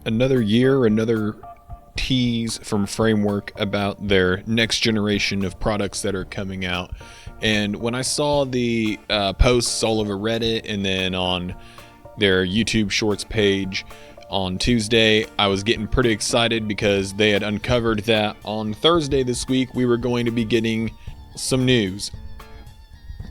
Another year, another tease from Framework about their next generation of products that are coming out. And when I saw the posts all over Reddit and then on their YouTube Shorts page on Tuesday, I was getting pretty excited because they had uncovered that on Thursday this week we were going to be getting some news.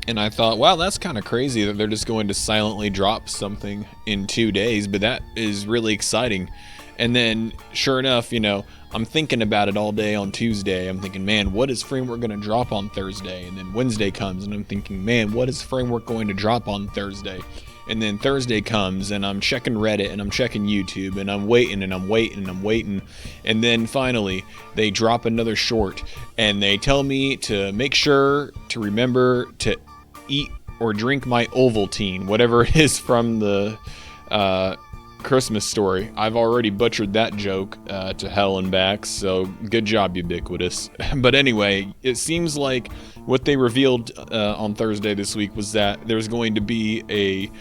And I thought, wow, that's kind of crazy that they're just going to silently drop something in 2 days, but that is really exciting. And then, sure enough, I'm thinking about it all day on Tuesday. I'm thinking, man, what is Framework going to drop on Thursday? And then Wednesday comes, and I'm thinking, man, what is Framework going to drop on Thursday? And then Thursday comes, and I'm checking Reddit, and I'm checking YouTube, and I'm waiting, and I'm waiting, and I'm waiting. And then finally, they drop another short, and they tell me to make sure to remember to eat or drink my Ovaltine, whatever it is from the Christmas Story. I've already butchered that joke to hell and back, so good job, Ubiquitous. But anyway, it seems like what they revealed on Thursday this week was that there's going to be a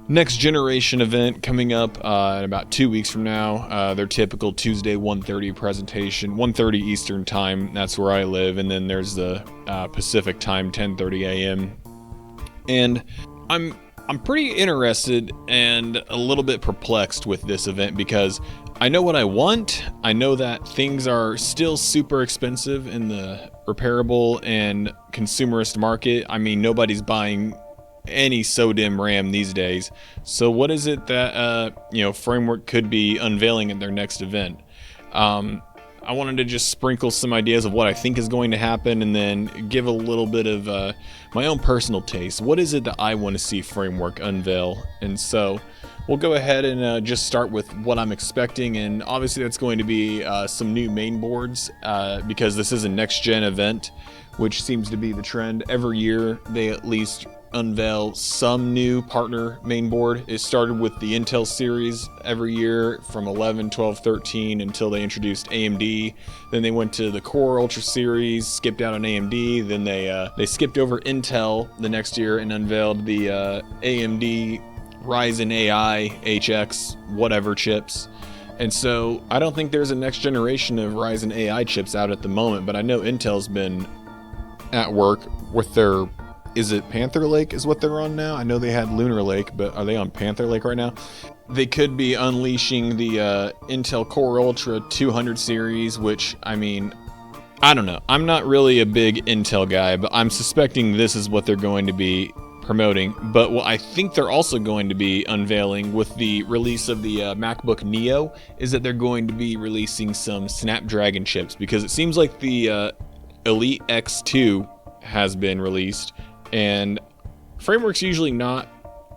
next generation event coming up in about 2 weeks from now. Their typical Tuesday 1:30 presentation, 1:30 Eastern time. That's where I live, and then there's the Pacific time, 10:30 a.m. And I'm pretty interested and a little bit perplexed with this event because I know what I want. I know that things are still super expensive in the repairable and consumerist market. I mean, nobody's buying any SODIMM RAM these days. So what is it that Framework could be unveiling at their next event? I wanted to just sprinkle some ideas of what I think is going to happen and then give a little bit of my own personal taste. What is it that I want to see Framework unveil? And so we'll go ahead and just start with what I'm expecting. And obviously that's going to be some new main boards because this is a next-gen event, which seems to be the trend. Every year they at least unveil some new partner mainboard. It started with the Intel series every year from 11, 12, 13 until they introduced AMD. Then they went to the Core Ultra series, skipped out on AMD. Then they skipped over Intel the next year and unveiled the AMD Ryzen AI HX whatever chips. And so I don't think there's a next generation of Ryzen AI chips out at the moment, but I know Intel's been at work with their, is it Panther Lake is what they're on now? I know they had Lunar Lake, but are they on Panther Lake right now? They could be unleashing the Intel Core Ultra 200 series, which, I mean, I don't know. I'm not really a big Intel guy, but I'm suspecting this is what they're going to be promoting. But what I think they're also going to be unveiling with the release of the MacBook Neo is that they're going to be releasing some Snapdragon chips, because it seems like the Elite X2 has been released, and Framework's usually not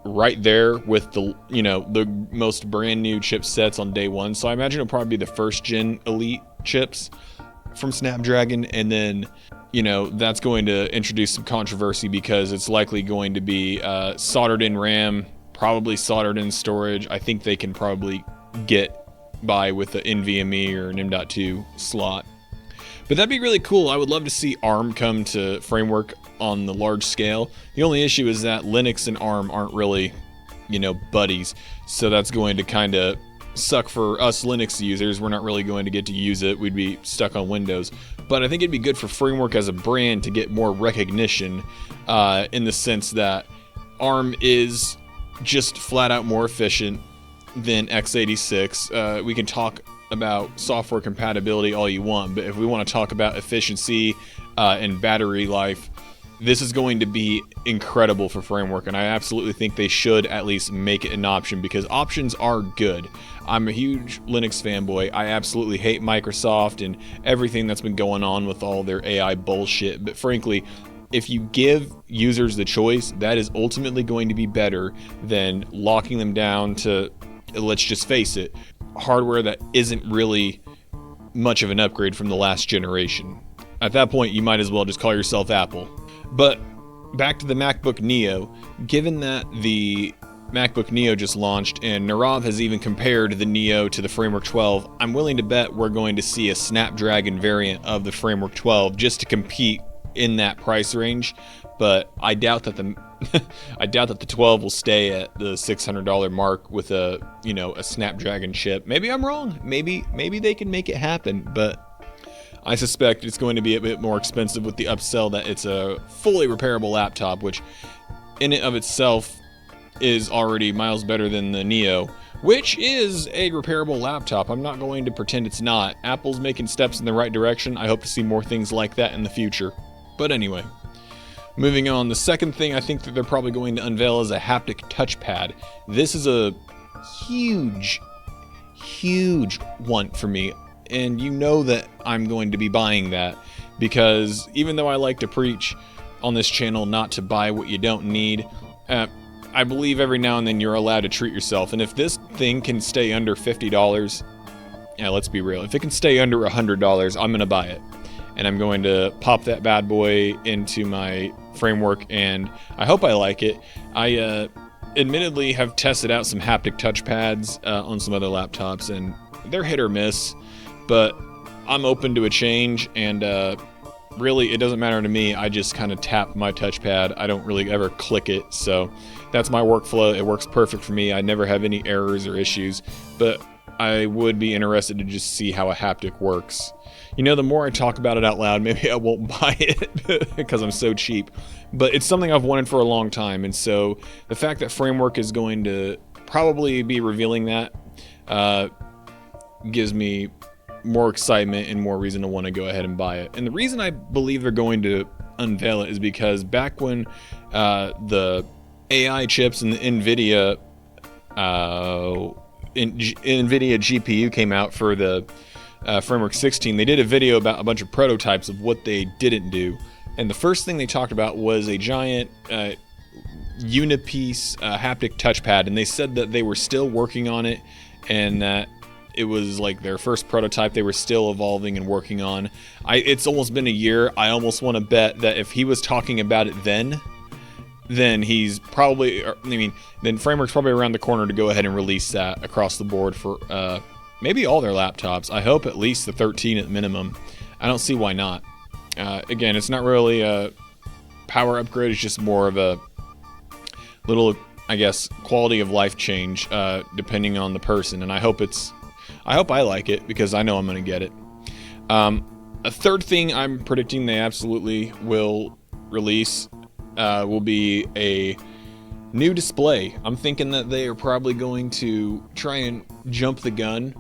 right there with the most brand new chipsets on day one. So I imagine it'll probably be the first gen Elite chips from Snapdragon, and then that's going to introduce some controversy because it's likely going to be soldered in RAM, probably soldered in storage. I think they can probably get by with the NVMe or an M.2 slot. But that'd be really cool. I would love to see ARM come to Framework on the large scale. The only issue is that Linux and ARM aren't really, buddies. So that's going to kind of suck for us Linux users. We're not really going to get to use it. We'd be stuck on Windows. But I think it'd be good for Framework as a brand to get more recognition in the sense that ARM is just flat out more efficient than x86. We can talk about software compatibility all you want, but if we want to talk about efficiency and battery life, this is going to be incredible for Framework, and I absolutely think they should at least make it an option, because options are good. I'm a huge Linux fanboy. I absolutely hate Microsoft and everything that's been going on with all their AI bullshit, but frankly, if you give users the choice, that is ultimately going to be better than locking them down to, let's just face it, hardware that isn't really much of an upgrade from the last generation. At that point, you might as well just call yourself Apple. But back to the MacBook Neo, given that the MacBook Neo just launched and Narav has even compared the Neo to the Framework 12, I'm willing to bet we're going to see a Snapdragon variant of the Framework 12 just to compete in that price range. But I doubt that the I doubt that the 12 will stay at the $600 mark with a Snapdragon chip. Maybe I'm wrong. Maybe they can make it happen, but I suspect it's going to be a bit more expensive with the upsell that it's a fully repairable laptop, which in and of itself is already miles better than the Neo, which is a repairable laptop. I'm not going to pretend it's not. Apple's making steps in the right direction. I hope to see more things like that in the future. But anyway, moving on, the second thing I think that they're probably going to unveil is a haptic touchpad. This is a huge want for me, and you know that I'm going to be buying that, because even though I like to preach on this channel not to buy what you don't need, I believe every now and then you're allowed to treat yourself. And if this thing can stay under $50, yeah, let's be real, if it can stay under $100, I'm gonna buy it, and I'm going to pop that bad boy into my framework, and I hope I like it. I admittedly have tested out some haptic touchpads on some other laptops, and they're hit or miss, but I'm open to a change, and really it doesn't matter to me. I just kind of tap my touchpad. I don't really ever click it, so that's my workflow. It works perfect for me. I never have any errors or issues, but I would be interested to just see how a haptic works. The more I talk about it out loud, maybe I won't buy it because I'm so cheap, but it's something I've wanted for a long time, and so the fact that Framework is going to probably be revealing that gives me more excitement and more reason to want to go ahead and buy it. And the reason I believe they're going to unveil it is because back when the AI chips and the NVIDIA GPU came out for the Framework 16, they did a video about a bunch of prototypes of what they didn't do. And the first thing they talked about was a giant unipiece haptic touchpad, and they said that they were still working on it, and that it was like their first prototype they were still evolving and working on. It's almost been a year. I almost want to bet that if he was talking about it then he's probably, then Framework's probably around the corner to go ahead and release that across the board for maybe all their laptops. I hope at least the 13 at minimum. I don't see why not. Again, it's not really a power upgrade. It's just more of a little, I guess, quality of life change depending on the person. And I hope I like it, because I know I'm going to get it. A third thing I'm predicting they absolutely will release will be a new display. I'm thinking that they are probably going to try and jump the gun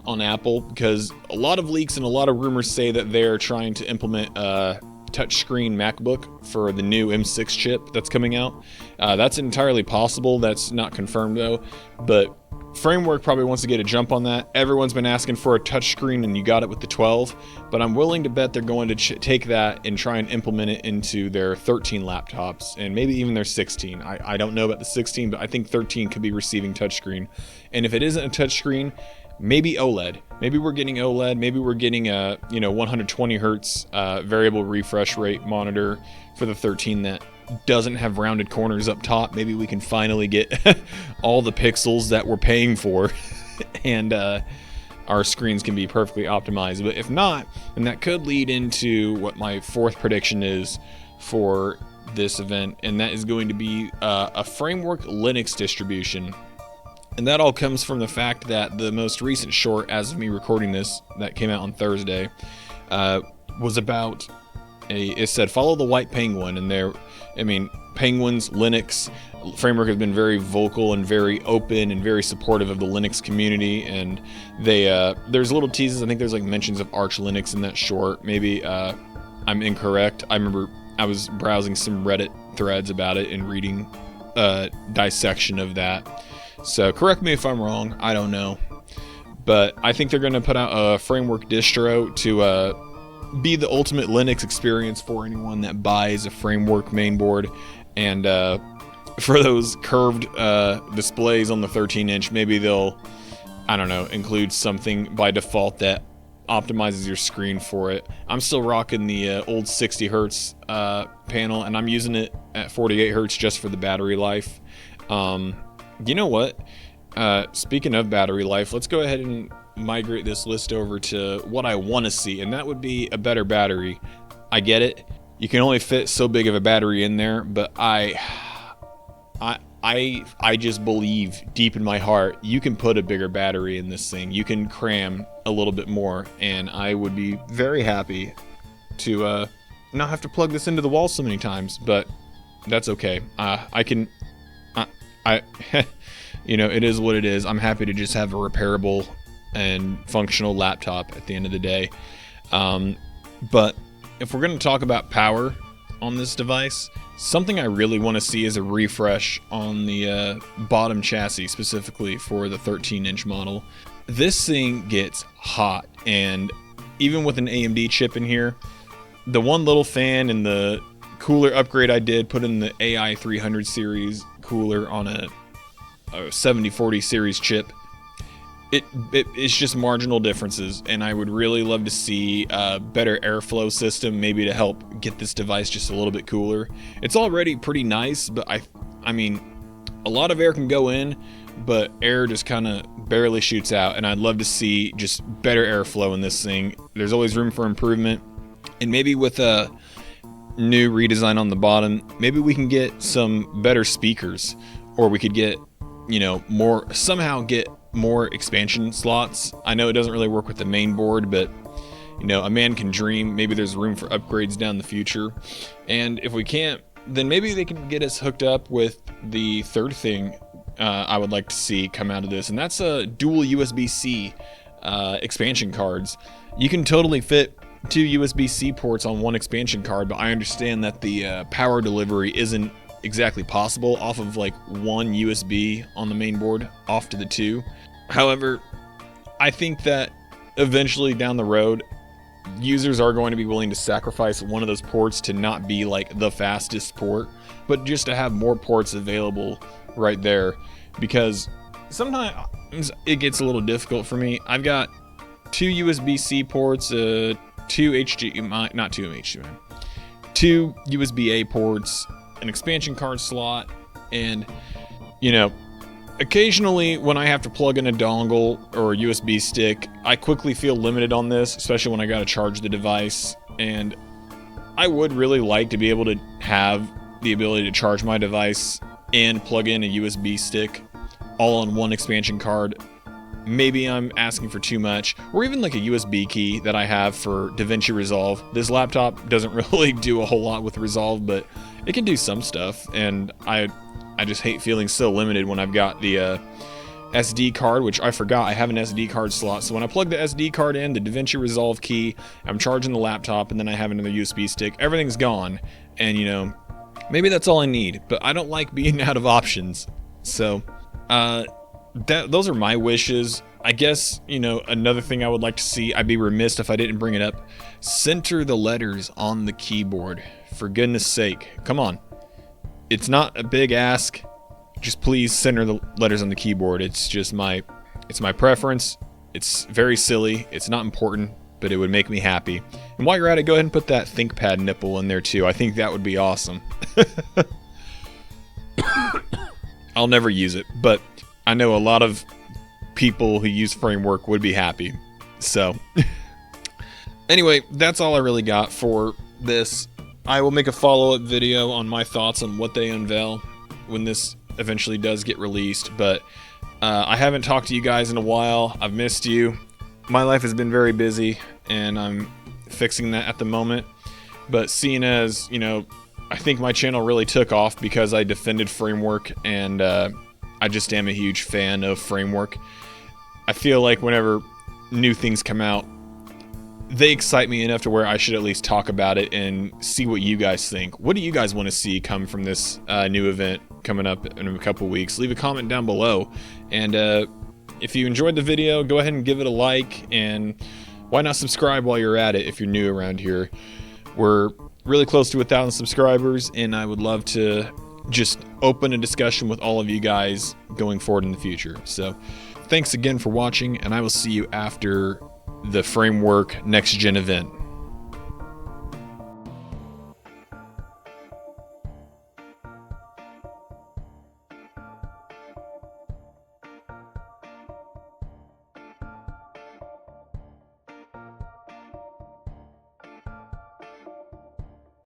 on Apple, because a lot of leaks and a lot of rumors say that they're trying to implement a touchscreen MacBook for the new M6 chip that's coming out. That's entirely possible. That's not confirmed though, but Framework probably wants to get a jump on that. Everyone's been asking for a touchscreen, and you got it with the 12, but I'm willing to bet they're going to take that and try and implement it into their 13 laptops, and maybe even their 16. I don't know about the 16, but I think 13 could be receiving touchscreen. And if it isn't a touchscreen, maybe OLED. Maybe we're getting OLED. Maybe we're getting a 120 hertz variable refresh rate monitor for the 13 that doesn't have rounded corners up top. Maybe we can finally get all the pixels that we're paying for, and our screens can be perfectly optimized. But if not, then that could lead into what my fourth prediction is for this event, and that is going to be a Framework Linux distribution. And that all comes from the fact that the most recent short, as of me recording this, that came out on Thursday, was about it said follow the white penguin, and penguins, Linux. Framework has been very vocal and very open and very supportive of the Linux community, and there's little teases. I think there's like mentions of Arch Linux in that short. Maybe I'm incorrect. I remember I was browsing some Reddit threads about it and reading dissection of that. So correct me if I'm wrong. I don't know, but I think they're going to put out a Framework distro to be the ultimate Linux experience for anyone that buys a Framework mainboard. And for those curved displays on the 13-inch, maybe they'll, I don't know, include something by default that optimizes your screen for it. I'm still rocking the old 60 hertz panel, and I'm using it at 48 hertz just for the battery life. You know what? Speaking of battery life, let's go ahead and migrate this list over to what I want to see, and that would be a better battery. I get it. You can only fit so big of a battery in there, but I I just believe deep in my heart you can put a bigger battery in this thing. You can cram a little bit more, and I would be very happy to not have to plug this into the wall so many times, but that's okay. I can, you know, it is what it is. I'm happy to just have a repairable and functional laptop at the end of the day. But if we're going to talk about power on this device, something I really want to see is a refresh on the bottom chassis, specifically for the 13-inch model. This thing gets hot, and even with an AMD chip in here, the one little fan and the cooler upgrade I did, put in the AI 300 series cooler on a 7040 series chip, it's just marginal differences, and I would really love to see a better airflow system, maybe to help get this device just a little bit cooler. It's already pretty nice, but I mean, a lot of air can go in, but air just kind of barely shoots out, and I'd love to see just better airflow in this thing. There's always room for improvement, and maybe with a new redesign on the bottom, maybe we can get some better speakers, or we could get, you know, somehow get more expansion slots. I know it doesn't really work with the main board, but you know, a man can dream. Maybe there's room for upgrades down the future, and if we can't, then maybe they can get us hooked up with the third thing I would like to see come out of this, and that's a dual USB-C expansion cards. You can totally fit 2 USB-C ports on one expansion card, but I understand that the power delivery isn't exactly possible off of like one USB on the main board off to the 2. However, I think that eventually down the road, users are going to be willing to sacrifice one of those ports to not be like the fastest port, but just to have more ports available right there, because sometimes it gets a little difficult for me. I've got 2 USB-C ports, 2 HDMI, not 2 HDMI, 2 USB-A ports, an expansion card slot, and you know, occasionally when I have to plug in a dongle or a USB stick, I quickly feel limited on this, especially when I gotta charge the device, and I would really like to be able to have the ability to charge my device and plug in a USB stick all on one expansion card. Maybe I'm asking for too much, or even like a USB key that I have for DaVinci Resolve. This laptop doesn't really do a whole lot with Resolve, but it can do some stuff, and I just hate feeling so limited when I've got the SD card, which I forgot I have an SD card slot. So when I plug the SD card in, the DaVinci Resolve key, I'm charging the laptop, and then I have another USB stick, everything's gone. And you know, maybe that's all I need, but I don't like being out of options. So those are my wishes. I guess, you know, another thing I would like to see, I'd be remiss if I didn't bring it up, center the letters on the keyboard. For goodness sake, come on. It's not a big ask, just please center the letters on the keyboard. It's my preference. It's very silly, it's not important, but it would make me happy. And while you're at it, go ahead and put that ThinkPad nipple in there too. I think that would be awesome. I'll never use it, but I know a lot of people who use Framework would be happy. So anyway, that's all I really got for this. I will make a follow-up video on my thoughts on what they unveil when this eventually does get released, but I haven't talked to you guys in a while. I've missed you. My life has been very busy, and I'm fixing that at the moment. But seeing as, you know, I think my channel really took off because I defended Framework, and I just am a huge fan of Framework. I feel like whenever new things come out, they excite me enough to where I should at least talk about it and see what you guys think. What do you guys want to see come from this new event coming up in a couple weeks? Leave a comment down below. And if you enjoyed the video, go ahead and give it a like. And why not subscribe while you're at it if you're new around here? We're really close to 1,000 subscribers, and I would love to just open a discussion with all of you guys going forward in the future. So thanks again for watching, and I will see you after the Framework Next Gen event.